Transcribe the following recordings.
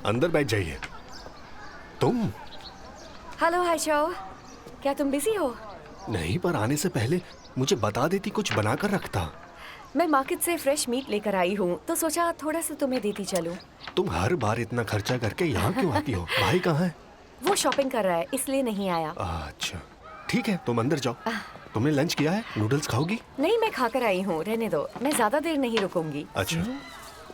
अंदर बैठ जाइए। तुम? हेलो हाइशो, क्या तुम बिजी हो? नहीं, पर आने से पहले मुझे बता देती, कुछ बना कर रखता। मैं मार्केट से फ्रेश मीट लेकर आई हूँ, तो सोचा थोड़ा सा तुम्हें देती चलूं। तुम हर बार इतना खर्चा करके यहाँ क्यों आती हो? भाई कहाँ है? वो शॉपिंग कर रहा है, इसलिए नहीं आया। अच्छा ठीक है, तुम अंदर जाओ। तुमने लंच किया है? नूडल्स खाओगी? नहीं, मैं खाकर आई हूँ, रहने दो, मैं ज्यादा देर नहीं रुकूंगी। अच्छा।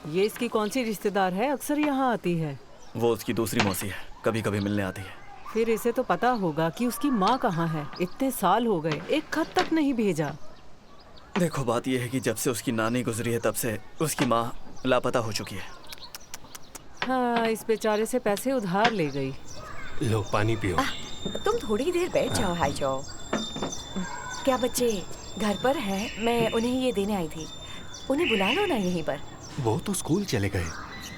ये इसकी कौन सी रिश्तेदार है, अक्सर यहाँ आती है? वो उसकी दूसरी मौसी है, कभी कभी मिलने आती है। फिर इसे तो पता होगा कि उसकी माँ कहाँ है। इतने साल हो गए, एक खत तक नहीं भेजा। देखो, बात यह है कि जब से उसकी नानी गुजरी है तब से उसकी माँ लापता हो चुकी है। हाँ, इस बेचारे से पैसे उधार ले गई। लो पानी पियो। तुम थोड़ी देर बैठ जाओ हाइशो। क्या बच्चे घर पर हैं? मैं उन्हें ये देने आई थी, उन्हें बुला लो ना यहीं पर। वो तो स्कूल चले गए,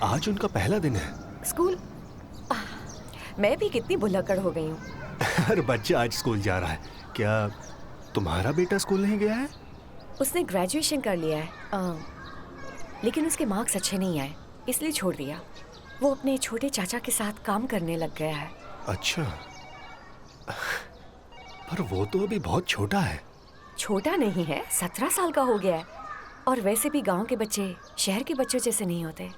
आज उनका पहला दिन है। स्कूल? मैं भी कितनी भुलक्कड़ हो गई हूँ। हर बच्चा आज स्कूल जा रहा है। क्या तुम्हारा बेटा स्कूल नहीं गया है? उसने ग्रेजुएशन कर लिया है, लेकिन उसके मार्क्स अच्छे नहीं आए, इसलिए छोड़ दिया। वो अपने छोटे चाचा के साथ काम करने लग गया है। अच्छा, पर वो तो अभी बहुत छोटा है। छोटा नहीं है, 17 साल का हो गया है। और वैसे भी गांव के बच्चे शहर के बच्चों जैसे नहीं होते।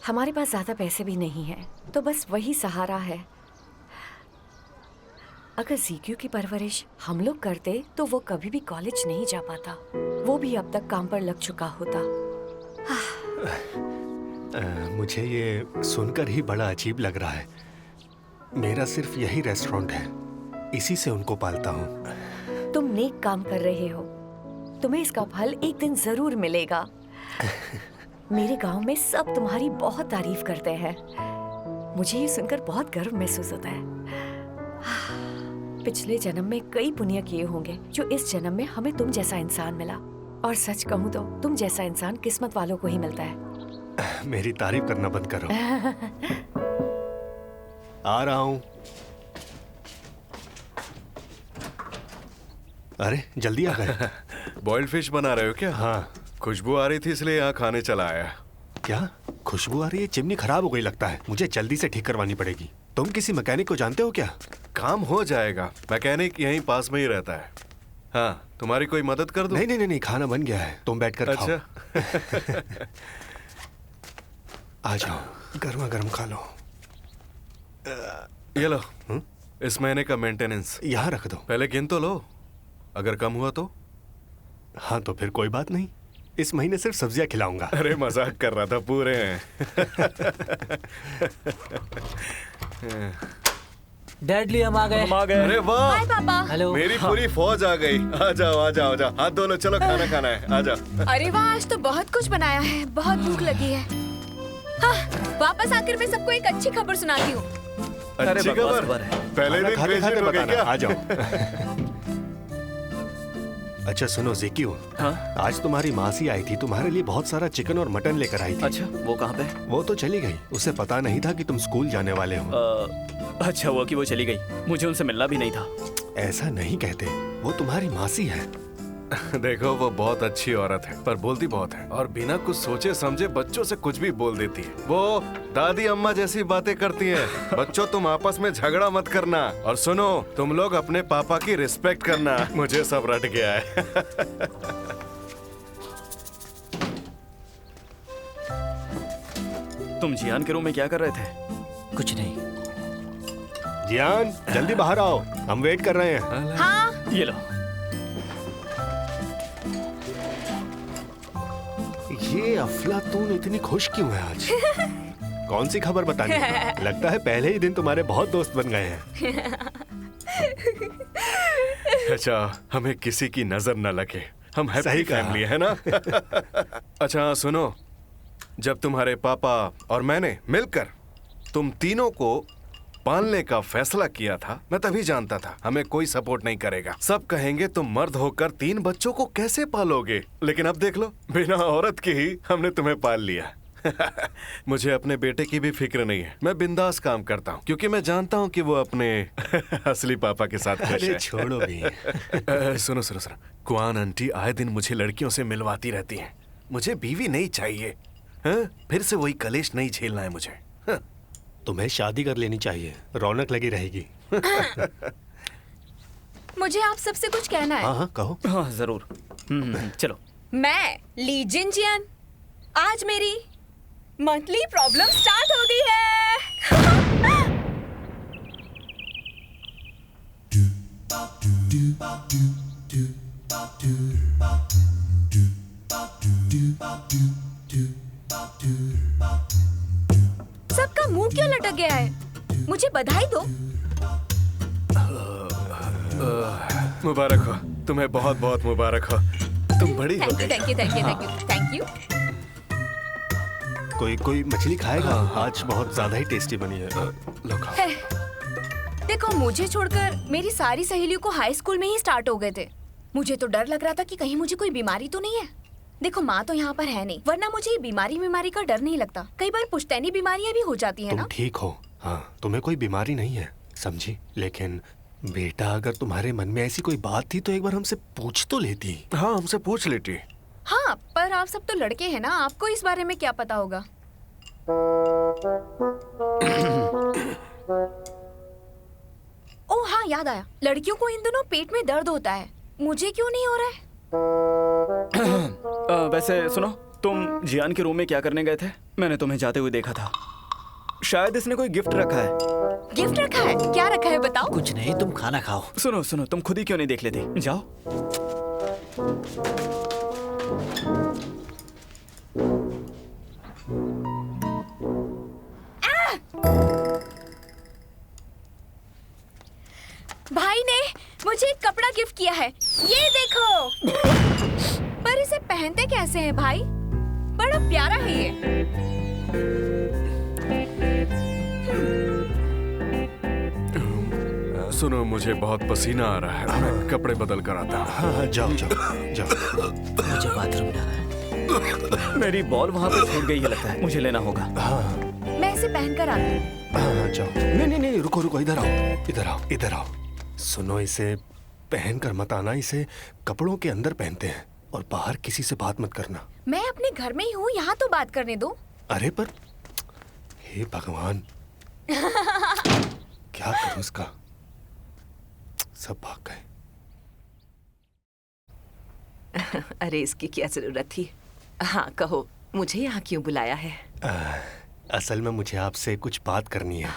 हमारे पास ज्यादा पैसे भी नहीं है, तो बस वही सहारा है। अगर जीक्यू की परवरिश हम लोग करते तो वो कभी भी कॉलेज नहीं जा पाता। वो भी अब तक काम पर लग चुका होता। मुझे ये सुनकर ही बड़ा अजीब लग रहा है। मेरा सिर्फ यही रेस्टोरेंट है, इसी से उनको पालता हूँ। तुम नेक काम कर रहे हो, तुम्हें इसका फल एक दिन जरूर मिलेगा। मेरे गांव में सब तुम्हारी बहुत तारीफ करते हैं। मुझे ये सुनकर बहुत गर्व महसूस होता है। पिछले जन्म में कई पुण्य किए होंगे जो इस जन्म में हमें तुम जैसा इंसान मिला। और सच कहूँ तो तुम जैसा इंसान किस्मत वालों को ही मिलता है। मेरी तारीफ करना बंद करो। आ रहा हूँ। अरे जल्दी आ गए। बॉइल्ड फिश बना रहे हो क्या? हाँ। खुशबू आ रही थी इसलिए यहाँ खाने चला आया। क्या खुशबू आ रही है? चिमनी खराब हो गई लगता है, मुझे जल्दी से ठीक करवानी पड़ेगी। तुम किसी मैकेनिक को जानते हो क्या? काम हो जाएगा, मैकेनिक यहीं पास में ही रहता है। हाँ, तुम्हारी कोई मदद कर दूं? नहीं नहीं नहीं, खाना बन गया है, तुम बैठकर खाओ। अच्छा। आ जाओ, गर्मा गर्म खा लो। ये लो, इस महीने का मेंटेनेंस यहाँ रख दो। पहले गिन तो लो, अगर कम हुआ तो? हाँ तो फिर कोई बात नहीं, इस महीने सिर्फ सब्जियां खिलाऊंगा। अरे मजाक कर रहा था, पूरे हैं। डैडली हम आ गए। अरे वाह, हाय पापा। हेलो। मेरी पूरी फौज आ गई। आ जाओ आ जाओ आ जाओ, हाथ धो लो, चलो खाना खाना है, आ जाओ। अरे वाह, आज तो बहुत कुछ बनाया है, बहुत भूख लगी है। हाँ, वापस आकर मैं सबको एक अच्छी खबर सुनाती हूँ। अच्छी खबर? पहले दिन खाते खाते ग्रेजुएट हो गए बताना, क्या? आ जाओ। अच्छा सुनो ज़िक्यू, हाँ? आज तुम्हारी मासी आई थी, तुम्हारे लिए बहुत सारा चिकन और मटन लेकर आई थी। अच्छा, वो कहाँ पे? वो तो चली गई, उसे पता नहीं था कि तुम स्कूल जाने वाले हो। अच्छा, वो कि वो चली गई, मुझे उनसे मिलना भी नहीं था। ऐसा नहीं कहते, वो तुम्हारी मासी है। देखो, वो बहुत अच्छी औरत है, पर बोलती बहुत है, और बिना कुछ सोचे समझे बच्चों से कुछ भी बोल देती है। वो दादी अम्मा जैसी बातें करती है। बच्चों, तुम आपस में झगड़ा मत करना, और सुनो, तुम लोग अपने पापा की रिस्पेक्ट करना। मुझे सब रट गया है। तुम जियान के रूम में क्या कर रहे थे? कुछ नहीं। जियान, जल्दी बाहर आओ, हम वेट कर रहे हैं। हाँ, ये लो। ये अफलातून इतनी खुश क्यों है आज? कौन सी खबर बतानी है? लगता है पहले ही दिन तुम्हारे बहुत दोस्त बन गए हैं। अच्छा, हमें किसी की नजर न लगे, हम हैप्पी सही कहा। फैमिली है ना? अच्छा सुनो, जब तुम्हारे पापा और मैंने मिलकर तुम तीनों को पालने का फैसला किया था, मैं तभी जानता था हमें कोई सपोर्ट नहीं करेगा। सब कहेंगे तुम मर्द होकर 3 बच्चों को कैसे पालोगे, लेकिन अब देख लो, बिना औरत के ही हमने तुम्हें पाल लिया। मुझे अपने बेटे की भी फिक्र नहीं है, मैं बिंदास काम करता हूँ, क्योंकि मैं जानता हूँ कि वो अपने असली पापा के साथ खुश अरे है। छोड़ो भी। सुनो सुनो सुनो, कुआन आंटी आए दिन मुझे लड़कियों से मिलवाती रहती हैं। मुझे बीवी नहीं चाहिए, हाँ? फिर से वही कलेश नहीं झेलना है मुझे। हाँ? तुम्हें शादी कर लेनी चाहिए, रौनक लगी रहेगी। मुझे आप सबसे कुछ कहना है। हाँ हाँ कहो। हाँ जरूर। चलो। मैं ली जिनजियन, आज मेरी मंथली प्रॉब्लम स्टार्ट हो गई है। सबका मुंह क्यों लटक गया है? मुझे बधाई दो। मुबारक हो, तुम्हें बहुत बहुत मुबारक हो। तुम बड़ी हो गई। Thank you thank you thank you thank you. कोई मछली खाएगा? आज बहुत ज्यादा ही टेस्टी बनी है। लो खाओ। देखो, मुझे छोड़कर मेरी सारी सहेलियों को हाई स्कूल में ही स्टार्ट हो गए थे। मुझे तो डर लग रहा था कि कहीं मुझे कोई बीमारी तो नहीं है। देखो, माँ तो यहाँ पर है नहीं, वरना मुझे ये बीमारी का डर नहीं लगता। कई बार पुश्तैनी बीमारियाँ भी हो जाती है तुम ना। ठीक हो, हाँ तुम्हें कोई बीमारी नहीं है, समझी? लेकिन बेटा, अगर तुम्हारे मन में ऐसी कोई बात थी तो एक बार हमसे पूछ तो लेती। हाँ, हमसे पूछ लेती। हाँ, पर आप सब तो लड़के हैं ना, आपको इस बारे में क्या पता होगा। ओह हाँ, याद आया, लड़कियों को इन दिनों पेट में दर्द होता है। मुझे क्यों नहीं हो रहा है? वैसे सुनो, तुम जियान के रूम में क्या करने गए थे? मैंने तुम्हें जाते हुए देखा था। शायद इसने कोई गिफ्ट रखा है। गिफ्ट रखा है? क्या रखा है बताओ। कुछ नहीं, तुम खाना खाओ। सुनो सुनो, तुम खुद ही क्यों नहीं देख लेती? जाओ। भाई ने मुझे एक कपड़ा गिफ्ट किया है, ये देखो। पर इसे पहनते कैसे हैं भाई? बड़ा प्यारा है ये। सुनो, मुझे बहुत पसीना आ रहा है, मैं कपड़े बदल कर आता हूँ। हाँ हाँ जाओ जाओ जाओ। मुझे बाथरूम जाना है। मेरी बॉल वहाँ पे छूट गई है लगता है, मुझे लेना होगा। हाँ मैं इसे पहन कर आती हूँ। हाँ जाओ। नहीं, रुको रुको, इधर आओ इधर आओ इधर आओ। सुनो, इसे पहन कर मत आना, इसे कपड़ों के अंदर पहनते हैं और बाहर किसी से बात मत करना। मैं अपने घर में ही हूँ, यहाँ तो बात करने दो। अरे पर हे भगवान, क्या करूं इसका? सब भाग गए। अरे इसकी क्या जरूरत थी? हाँ कहो, मुझे यहाँ क्यों बुलाया है? असल में मुझे आपसे कुछ बात करनी है।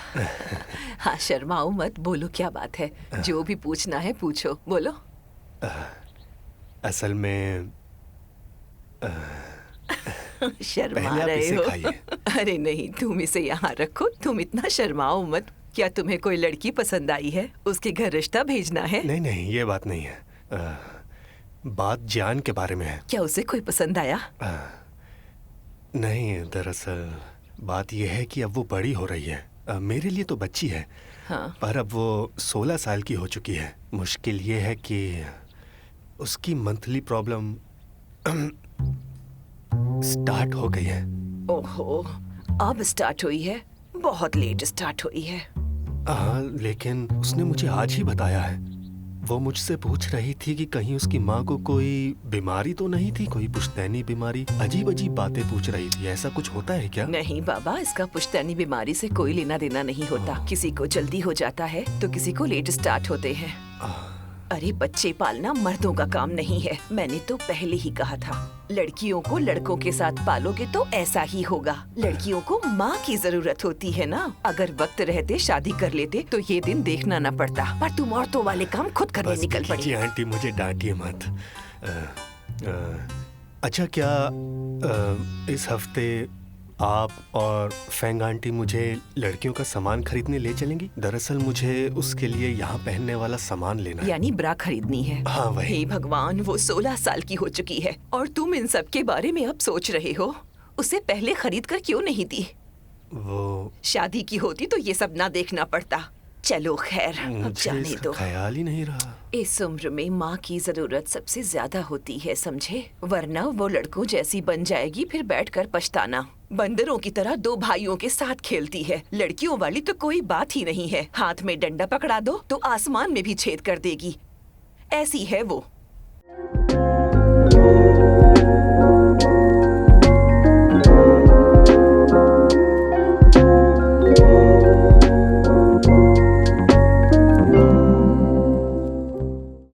हाँ शर्माओ मत, बोलो क्या बात है। जो भी पूछना है पूछो, बोलो। असल में शर्मा पहले आप रहे इसे हो। खाइए। अरे नहीं, तुम इसे यहाँ रखो, तुम इतना शर्माओ मत। क्या तुम्हें कोई लड़की पसंद आई है? उसके घर रिश्ता भेजना है? नहीं, ये बात नहीं है। बात जान के बारे में है। क्या उसे कोई पसंद आया? नहीं, दरअसल बात यह है कि अब वो बड़ी हो रही है। मेरे लिए तो बच्ची है, हाँ। पर अब वो 16 साल की हो चुकी है। मुश्किल ये है कि उसकी मंथली प्रॉब्लम स्टार्ट हो गई है। ओहो, अब स्टार्ट हुई है? बहुत लेट स्टार्ट हुई है। हाँ, लेकिन उसने मुझे आज ही बताया है। वो मुझसे पूछ रही थी कि कहीं उसकी माँ को कोई बीमारी तो नहीं थी, कोई पुश्तैनी बीमारी। अजीब अजीब बातें पूछ रही थी। ऐसा कुछ होता है क्या? नहीं बाबा, इसका पुश्तैनी बीमारी से कोई लेना देना नहीं होता। किसी को जल्दी हो जाता है तो किसी को लेट स्टार्ट होते हैं। अरे बच्चे पालना मर्दों का काम नहीं है। मैंने तो पहले ही कहा था, लड़कियों को लड़कों के साथ पालोगे तो ऐसा ही होगा। लड़कियों को माँ की जरूरत होती है ना। अगर वक्त रहते शादी कर लेते तो ये दिन देखना न पड़ता। पर तुम औरतों वाले काम खुद करने बस निकल पड़ी। जी आंटी, मुझे डांटिए मत। अच्छा, क्या इस हफ्ते आप और फेंग आंटी मुझे लड़कियों का सामान खरीदने ले चलेंगी? दरअसल मुझे उसके लिए यहाँ पहनने वाला सामान लेना है। यानी ब्रा खरीदनी है? हाँ वही। हे भगवान, वो 16 साल की हो चुकी है और तुम इन सब के बारे में अब सोच रहे हो। उसे पहले खरीद कर क्यों नहीं दी? वो शादी की होती तो ये सब ना देखना पड़ता। चलो खैर, अब मुझे जाने इसका दो। ख्याल ही नहीं रहा। इस उम्र में माँ की जरूरत सबसे ज्यादा होती है, समझे? वरना वो लड़कों जैसी बन जाएगी, फिर बैठकर पछताना। बंदरों की तरह दो भाइयों के साथ खेलती है। लड़कियों वाली तो कोई बात ही नहीं है। हाथ में डंडा पकड़ा दो तो आसमान में भी छेद कर देगी। ऐसी है वो।